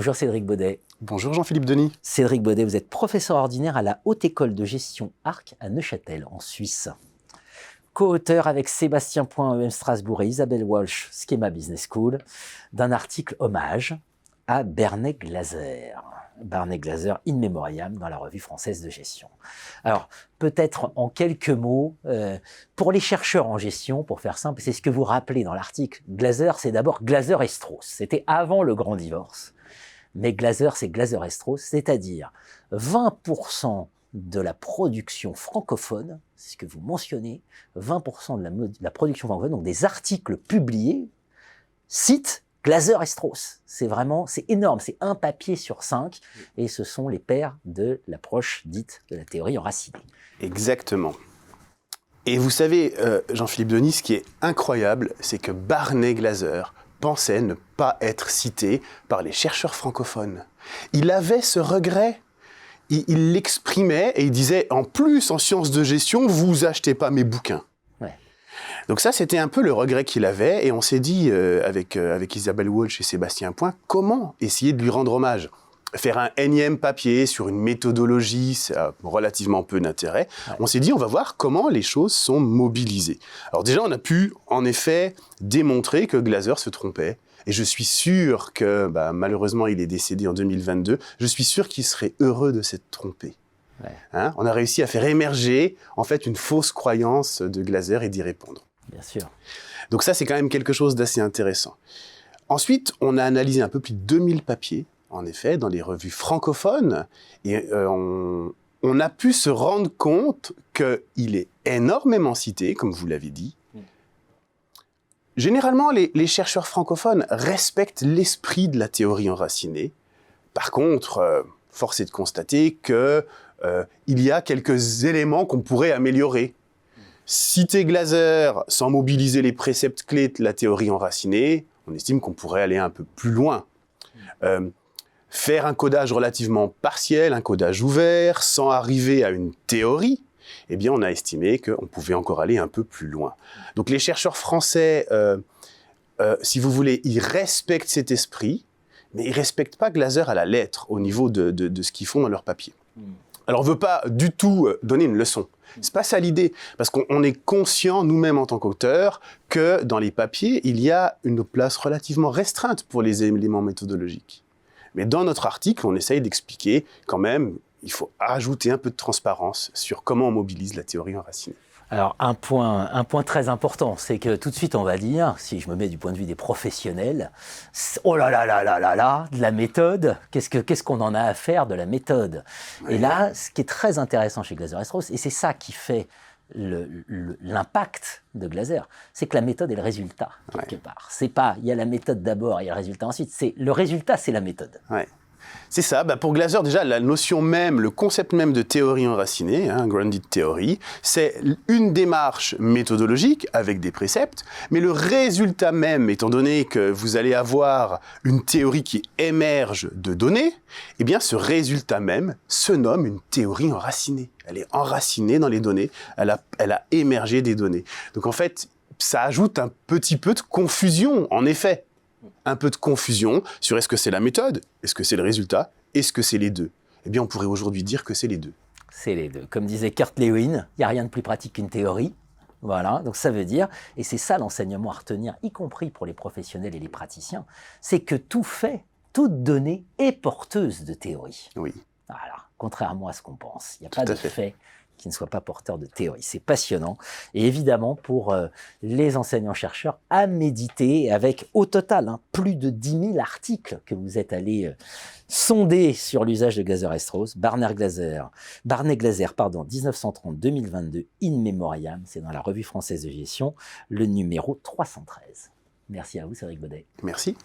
Bonjour Cédric Baudet. Bonjour Jean-Philippe Denis. Cédric Baudet, vous êtes professeur ordinaire à la Haute École de Gestion Arc à Neuchâtel, en Suisse. Co-auteur avec Sébastien Point, EM Strasbourg et Isabelle Walsh, Schema Business School, d'un article hommage à Bernet Glaser. Bernet Glaser in memoriam dans la Revue française de gestion. Alors, peut-être en quelques mots, pour les chercheurs en gestion, pour faire simple, c'est ce que vous rappelez dans l'article. Glaser, c'est d'abord Glaser et Strauss. C'était avant le grand divorce. Mais Glaser, c'est Glaser et Strauss, c'est-à-dire 20% de la production francophone, c'est ce que vous mentionnez, 20% de la production francophone, donc des articles publiés, citent Glaser et Strauss. C'est énorme, c'est un papier sur 5, et ce sont les pères de l'approche dite de la théorie enracinée. Exactement. Et vous savez, Jean-Philippe Denis, ce qui est incroyable, c'est que Bernet Glaser pensait ne pas être cité par les chercheurs francophones. Il avait ce regret. Il l'exprimait et il disait, en plus, en sciences de gestion, vous achetez pas mes bouquins. Ouais. Donc ça, c'était un peu le regret qu'il avait, et on s'est dit, avec Isabelle Walsh et Sébastien Point, comment essayer de lui rendre hommage ? Faire un énième papier sur une méthodologie, ça a relativement peu d'intérêt. Ouais. On s'est dit, on va voir comment les choses sont mobilisées. Alors déjà, on a pu, en effet, démontrer que Glaser se trompait. Et je suis sûr que, malheureusement, il est décédé en 2022, je suis sûr qu'il serait heureux de s'être trompé. Ouais. Hein ? On a réussi à faire émerger, en fait, une fausse croyance de Glaser et d'y répondre. Bien sûr. Donc ça, c'est quand même quelque chose d'assez intéressant. Ensuite, on a analysé un peu plus de 2000 papiers, en effet, dans les revues francophones, et on a pu se rendre compte qu'il est énormément cité, comme vous l'avez dit. Généralement, les chercheurs francophones respectent l'esprit de la théorie enracinée. Par contre, force est de constater qu'il y a quelques éléments qu'on pourrait améliorer. Citer Glaser sans mobiliser les préceptes clés de la théorie enracinée, on estime qu'on pourrait aller un peu plus loin. Faire un codage relativement partiel, un codage ouvert, sans arriver à une théorie, eh bien, on a estimé qu'on pouvait encore aller un peu plus loin. Donc, les chercheurs français, si vous voulez, ils respectent cet esprit, mais ils ne respectent pas Glaser à la lettre au niveau de ce qu'ils font dans leur papier. Alors, on ne veut pas du tout donner une leçon. Ce n'est pas ça l'idée, parce qu'on est conscient, nous-mêmes en tant qu'auteurs, que dans les papiers, il y a une place relativement restreinte pour les éléments méthodologiques. Mais dans notre article, on essaye d'expliquer quand même, il faut ajouter un peu de transparence sur comment on mobilise la théorie enracinée. Alors, un point très important, c'est que tout de suite, on va dire, si je me mets du point de vue des professionnels, oh là là là là là là, de la méthode, qu'est-ce qu'on en a à faire de la méthode ? Ouais. Et là, ce qui est très intéressant chez Glaser et Strauss, et c'est ça qui fait l'impact de Glaser, c'est que la méthode est le résultat, quelque part. C'est pas, il y a la méthode d'abord et il y a le résultat ensuite, le résultat, c'est la méthode. Ouais. C'est ça, pour Glaser, déjà, la notion même, le concept même de théorie enracinée, grounded theory, c'est une démarche méthodologique avec des préceptes, mais le résultat même, étant donné que vous allez avoir une théorie qui émerge de données, eh bien, ce résultat même se nomme une théorie enracinée. Elle est enracinée dans les données, elle a émergé des données. Donc, en fait, ça ajoute un petit peu de confusion, en effet. Un peu de confusion sur est-ce que c'est la méthode, est-ce que c'est le résultat, est-ce que c'est les deux ? Eh bien, on pourrait aujourd'hui dire que c'est les deux. C'est les deux. Comme disait Kurt Lewin, il n'y a rien de plus pratique qu'une théorie. Voilà, donc ça veut dire, et c'est ça l'enseignement à retenir, y compris pour les professionnels et les praticiens, c'est que toute donnée est porteuse de théorie. Oui. Voilà, contrairement à ce qu'on pense. Il n'y a pas de fait qui ne soit pas porteur de théorie. C'est passionnant. Et évidemment, pour les enseignants-chercheurs, à méditer avec, au total, plus de 10 000 articles que vous êtes allés sonder sur l'usage de Glaser et Strauss. Bernet Glaser, 1930-2022, in memoriam, c'est dans la Revue française de gestion, le numéro 313. Merci à vous, Cédric Baudet. Merci.